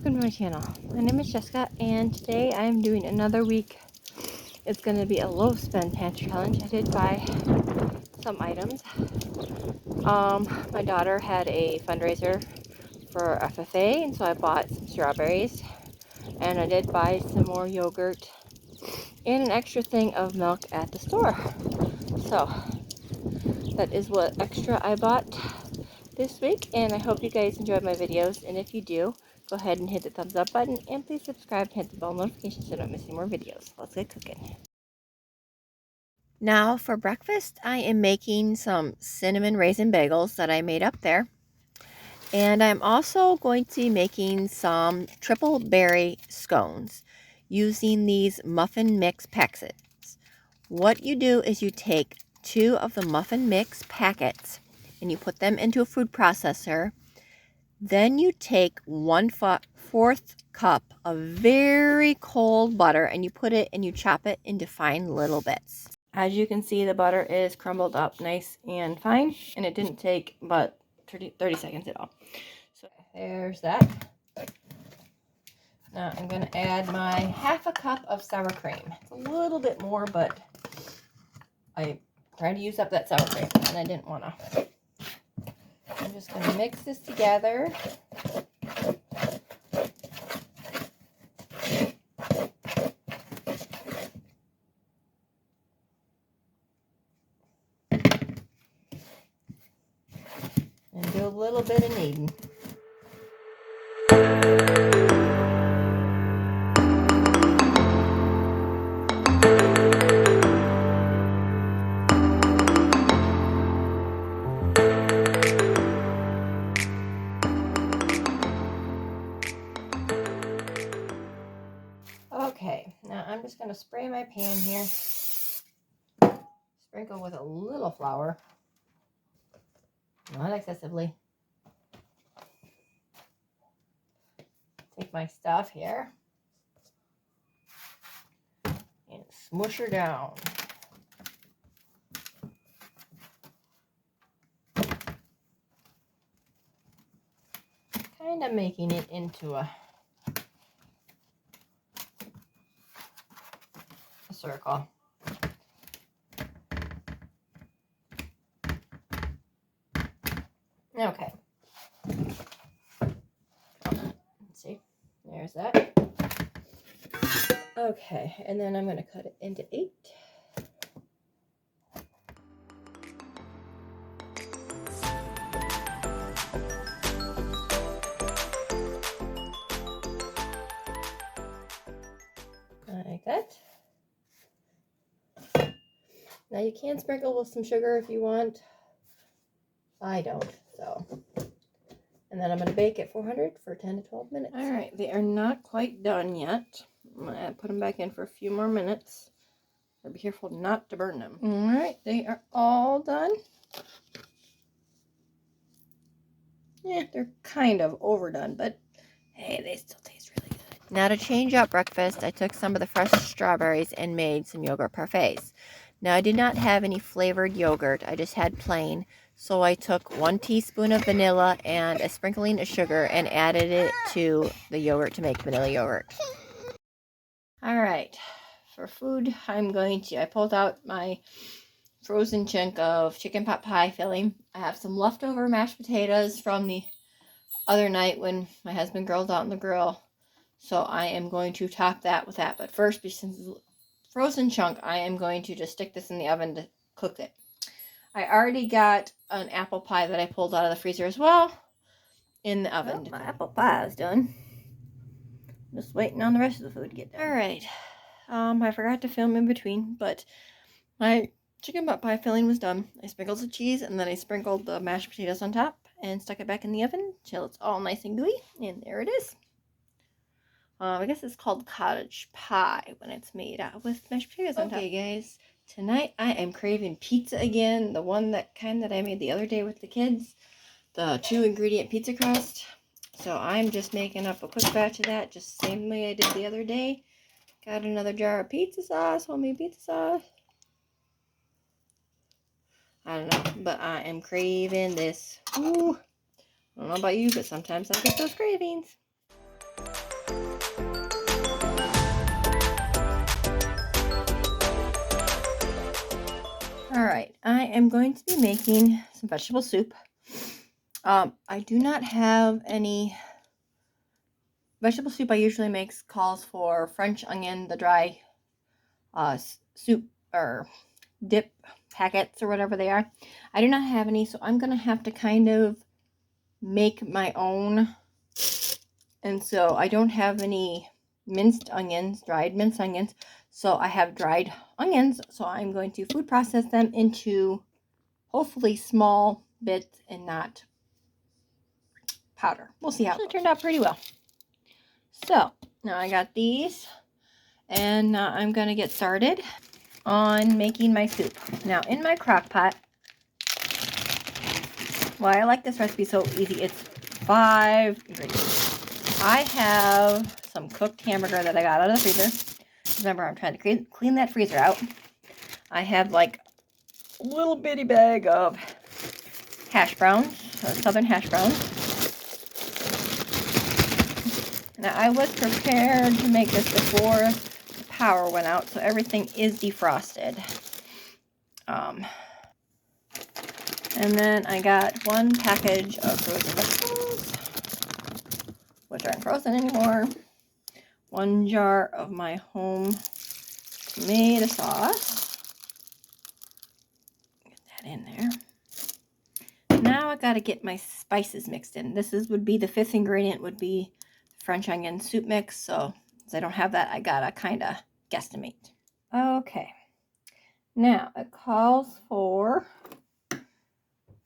welcome to my channel. My name is Jessica, and today I am doing another week. It's going to be a low spend pantry challenge. I did buy some items. My daughter had a fundraiser for FFA, and so I bought some strawberries, and I did buy some more yogurt and an extra thing of milk at the store. So that is what extra I bought this week, and I hope you guys enjoyed my videos, and if you do, go ahead and hit the thumbs up button, and please subscribe and hit the bell notification so you don't miss any more videos. Let's get cooking. Now for breakfast, I am making some cinnamon raisin bagels that I made up there, and I'm also going to be making some triple berry scones using these muffin mix packets. What you do is you take 2 of the muffin mix packets and you put them into a food processor. Then you take 1/4 cup of very cold butter and you put it and you chop it into fine little bits. As you can see, the butter is crumbled up nice and fine, and it didn't take but 30 seconds at all. So there's that. Now I'm going to add my 1/2 cup of sour cream. It's a little bit more, but I tried to use up that sour cream and I didn't want to. I'm just going to mix this together. And do a little bit of kneading. Okay, now I'm just going to spray my pan here. Sprinkle with a little flour, not excessively. Take my stuff here and smush her down. Kind of making it into a circle. Okay. Let's see. There's that. Okay, and then I'm going to cut it into 8. Like that. Now you can sprinkle with some sugar if you want. I don't, so. And then I'm going to bake at 400 for 10 to 12 minutes. All right, they are not quite done yet. I'm going to put them back in for a few more minutes. So be careful not to burn them. All right, they are all done. Yeah, they're kind of overdone, but hey, they still taste really good. Now to change up breakfast, I took some of the fresh strawberries and made some yogurt parfaits. Now I did not have any flavored yogurt, I just had plain. So I took 1 teaspoon of vanilla and a sprinkling of sugar and added it to the yogurt to make vanilla yogurt. All right, for food, I pulled out my frozen chunk of chicken pot pie filling. I have some leftover mashed potatoes from the other night when my husband grilled out on the grill. So I am going to top that with that. But first, since it's frozen chunk, I am going to just stick this in the oven to cook it. I already got an apple pie that I pulled out of the freezer as well in the oven. Well, my apple pie is done. Just waiting on the rest of the food to get done. All right. I forgot to film in between, but my chicken pot pie filling was done. I sprinkled some cheese and then I sprinkled the mashed potatoes on top and stuck it back in the oven till it's all nice and gooey. And there it is. I guess it's called cottage pie when it's made out with mashed potatoes on top. Okay, guys. Tonight I am craving pizza again, the kind that I made the other day with the kids, the 2-ingredient pizza crust. So I'm just making up a quick batch of that, just the same way I did the other day. Got another jar of pizza sauce, homemade pizza sauce. I don't know, but I am craving this. Ooh, I don't know about you, but sometimes I get those cravings. am going to be making some vegetable soup. I do not have any vegetable soup. I usually make calls for French onion, the dry soup or dip packets or whatever they are. I do not have any, so I'm going to have to kind of make my own. And so I don't have any minced onions, dried minced onions. So I have dried onions. So I'm going to food process them into hopefully small bits and not powder. We'll see how it turned out pretty well. So now I got these, and I'm going to get started on making my soup. Now in my crock pot, why I like this recipe so easy, it's 5 ingredients. I have some cooked hamburger that I got out of the freezer. Remember, I'm trying to clean that freezer out. I have like a little bitty bag of hash browns, southern hash browns. Now I was prepared to make this before the power went out, so everything is defrosted. And then I got 1 package of frozen vegetables, which aren't frozen anymore. 1 jar of my home tomato sauce. Get that in there. Now I gotta get my spices mixed in. Would be the 5th ingredient, would be French onion soup mix. So since I don't have that, I gotta kind of guesstimate. Okay. Now it calls for,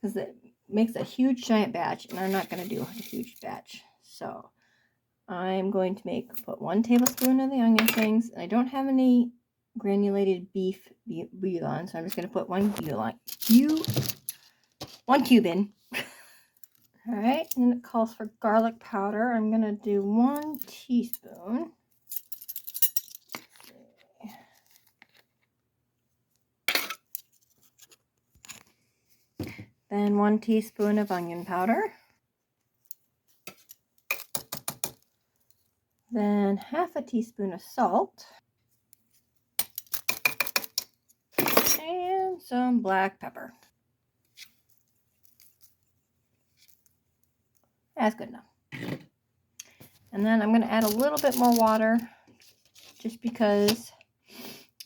because it makes a huge giant batch, and I'm not going to do a huge batch. So I'm going to put 1 tablespoon of the onion things, and I don't have any granulated beef bouillon, so I'm just going to put 1 cube in. All right, and then it calls for garlic powder. I'm going to do 1 teaspoon. Then 1 teaspoon of onion powder. Then half a teaspoon of salt. And some black pepper. That's good enough. And then I'm going to add a little bit more water just because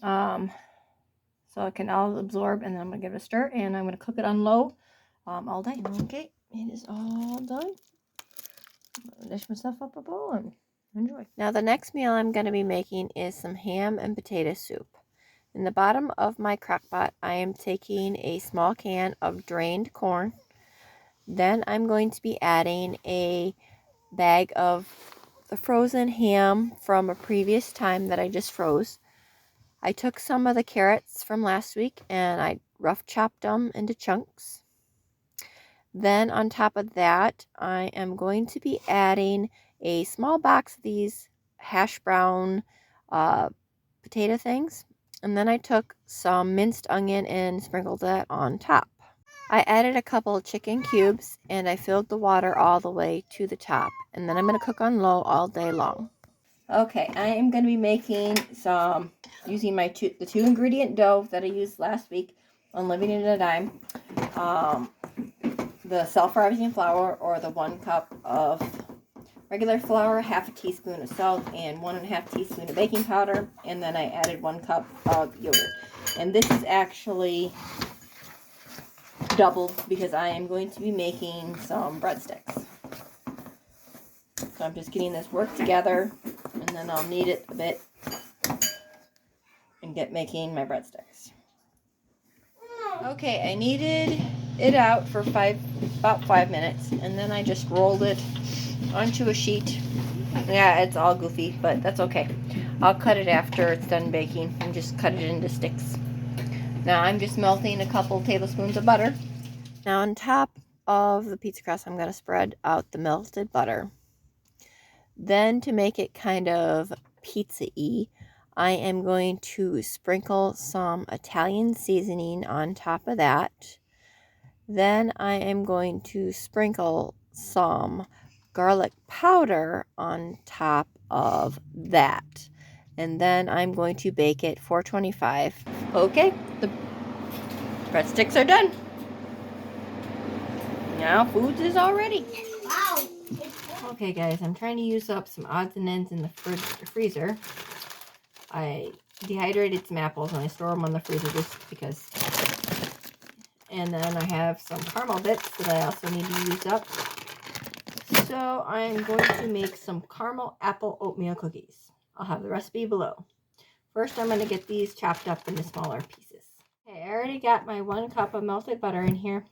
so it can all absorb, and then I'm going to give it a stir, and I'm going to cook it on low all day. Okay, it is all done. I'm going to dish myself up a bowl and enjoy. Now the next meal I'm going to be making is some ham and potato soup. In the bottom of my crock pot, I am taking a small can of drained corn. Then I'm going to be adding a bag of the frozen ham from a previous time that I just froze. I took some of the carrots from last week and I rough chopped them into chunks. Then on top of that, I am going to be adding a small box of these hash brown potato things. And then I took some minced onion and sprinkled that on top. I added a couple of chicken cubes and I filled the water all the way to the top. And then I'm going to cook on low all day long. Okay, I am going to be making using the 2 ingredient dough that I used last week on Living in a Dime. The self-rising flour, or the 1 cup of regular flour, half a teaspoon of salt, and 1.5 teaspoon of baking powder. And then I added 1 cup of yogurt. And this is actually doubled because I am going to be making some breadsticks. So I'm just getting this worked together, and then I'll knead it a bit and get making my breadsticks. Okay, I kneaded it out for about 5 minutes, and then I just rolled it onto a sheet. Yeah, it's all goofy, but that's okay. I'll cut it after it's done baking and just cut it into sticks. Now I'm just melting a couple tablespoons of butter. Now on top of the pizza crust, I'm going to spread out the melted butter. Then to make it kind of pizza-y, I am going to sprinkle some Italian seasoning on top of that. Then I am going to sprinkle some garlic powder on top of that. And then I'm going to bake it 425. Okay, Breadsticks are done. Now foods is all ready. Wow. Okay guys, I'm trying to use up some odds and ends in the freezer. I dehydrated some apples and I store them on the freezer just because. And then I have some caramel bits that I also need to use up. So I'm going to make some caramel apple oatmeal cookies. I'll have the recipe below. First I'm going to get these chopped up into smaller pieces. Okay, I already got my 1 cup of melted butter in here.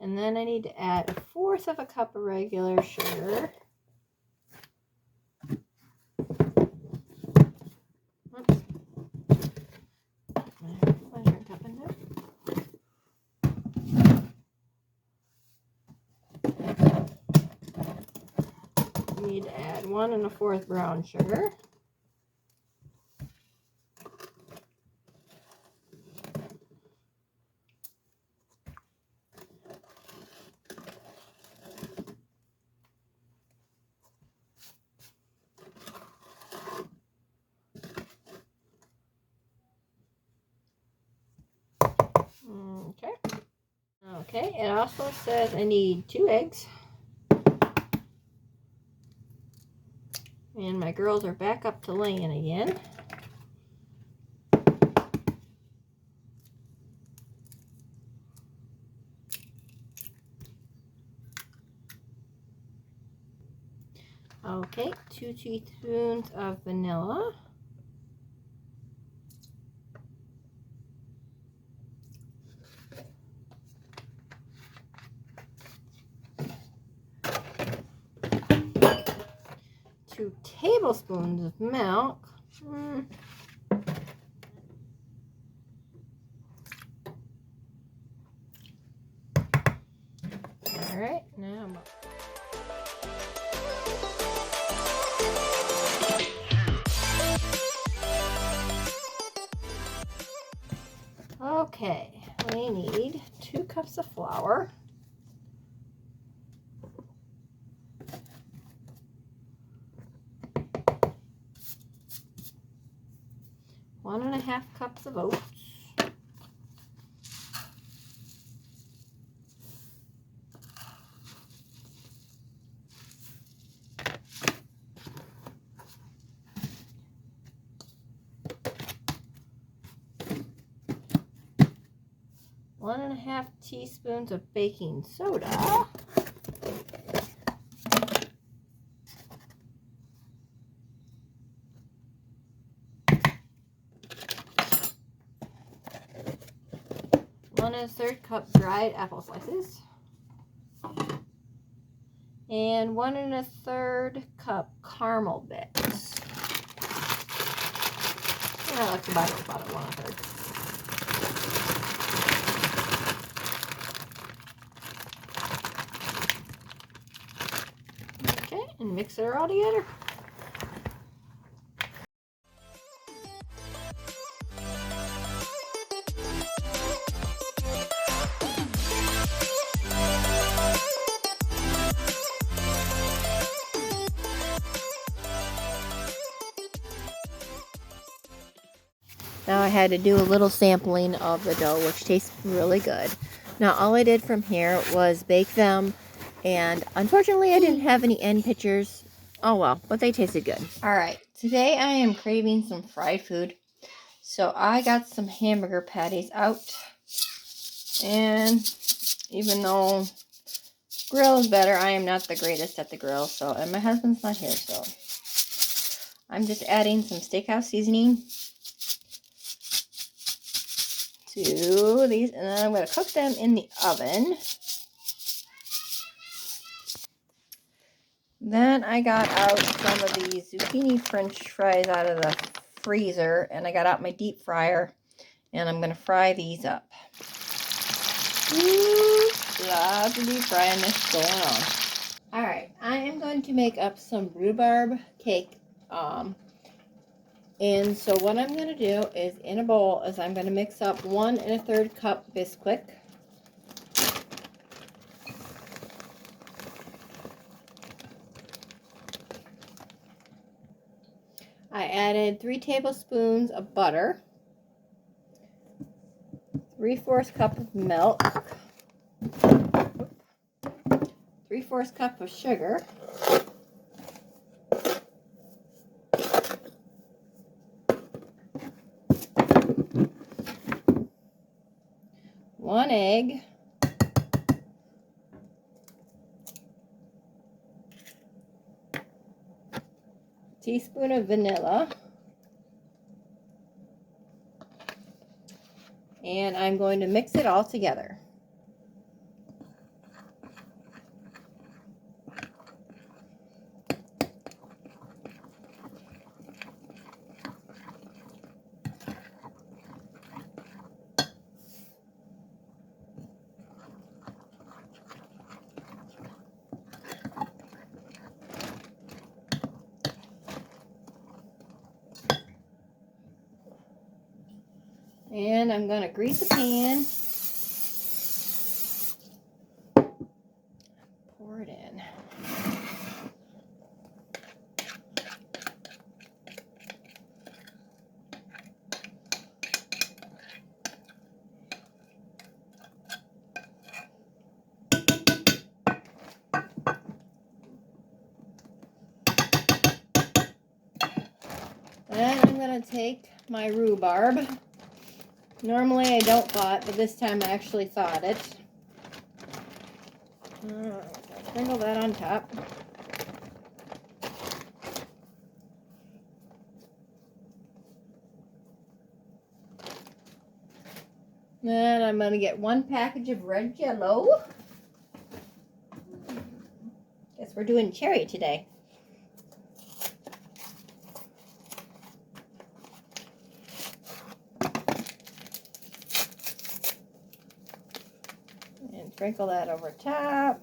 And then I need to add 1/4 of a cup of regular sugar. Oops. Measuring cup in there. Need to add 1 1/4 brown sugar. Okay, it also says I need 2 eggs. And my girls are back up to laying again. Okay, 2 teaspoons of vanilla. Two tablespoons of milk. All right, now I'm up. Okay, we need 2 cups of flour. One 1/2 cups of oats. One 1/2 teaspoons of baking soda. One 1/3 cup dried apple slices. And 1 1/3 cup caramel bits. Yeah, that's about 1 1/3. Okay, and mix it all together. Now I had to do a little sampling of the dough, which tastes really good. Now all I did from here was bake them, and unfortunately I didn't have any end pictures. Oh well, but they tasted good. Alright, today I am craving some fried food. So I got some hamburger patties out. And even though grill is better, I am not the greatest at the grill. And my husband's not here, so I'm just adding some steakhouse seasoning to these, and then I'm going to cook them in the oven. Then I got out some of these zucchini french fries out of the freezer, and I got out my deep fryer, and I'm going to fry these up. Ooh, lots of deep frying this going on. Alright, I am going to make up some rhubarb cake. And so what I'm going to do is, in a bowl, is I'm going to mix up 1 1/3 cup bisquick. I added 3 tablespoons of butter, 3/4 cup of milk, 3/4 cup of sugar, 1 egg, teaspoon of vanilla, and I'm going to mix it all together. And I'm going to grease a pan, pour it in. Then I'm going to take my rhubarb. Normally I don't thaw it, but this time I actually thawed it. Sprinkle that on top. Then I'm going to get 1 package of red jello. Guess we're doing cherry today. And sprinkle that over top.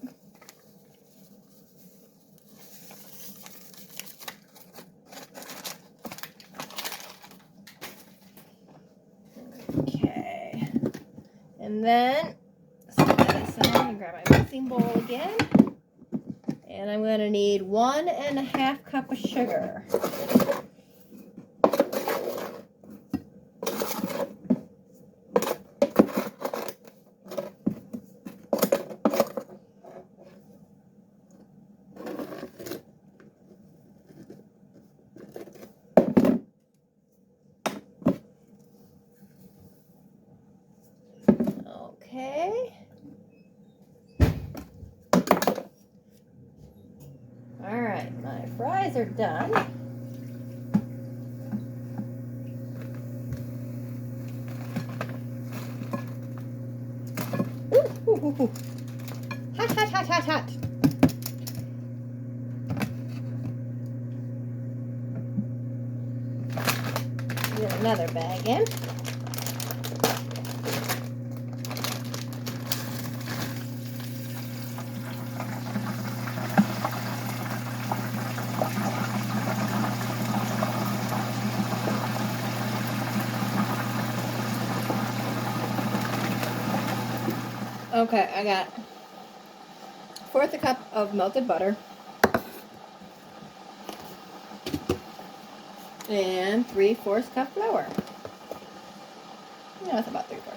Okay. And then set that aside and grab my mixing bowl again. And I'm going to need 1½ cup of sugar. Okay. All right, my fries are done. Ooh, ooh, ooh, ooh. Hot, hot, hot, hot, hot. Get another bag in. Okay, I got 1/4 cup of melted butter and 3/4 cup flour. Yeah, that's about 3/4.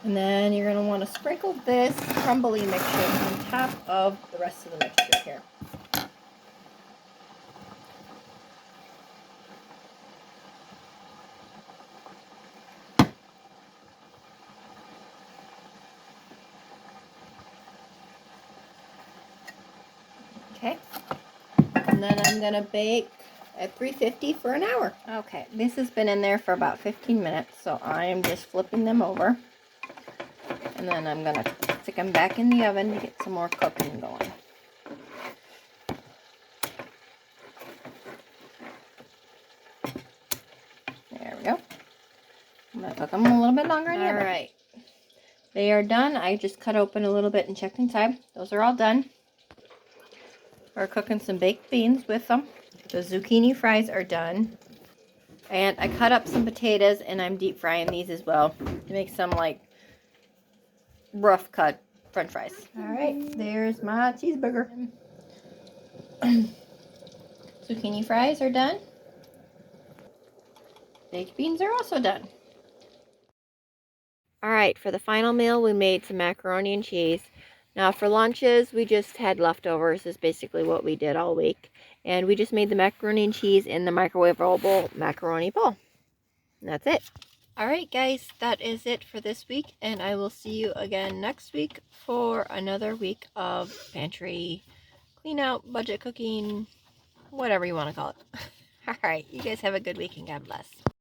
And then you're going to want to sprinkle this crumbly mixture on top of the rest of the mixture here. Okay. And then I'm going to bake at 350 for an hour. Okay, this has been in there for about 15 minutes, so I am just flipping them over. And then I'm going to stick them back in the oven to get some more cooking going. There we go. I'm going to cook them a little bit longer in the oven. All right. They are done. I just cut open a little bit and checked inside. Those are all done. We're cooking some baked beans with them. The zucchini fries are done. And I cut up some potatoes and I'm deep frying these as well to make some like rough cut french fries. Alright, there's my cheeseburger. Zucchini fries are done. Baked beans are also done. Alright, for the final meal we made some macaroni and cheese. Now for lunches we just had leftovers is basically what we did all week. And we just made the macaroni and cheese in the microwavable macaroni bowl. And that's it. Alright guys, that is it for this week, and I will see you again next week for another week of pantry clean out, budget cooking, whatever you want to call it. Alright, you guys have a good week and God bless.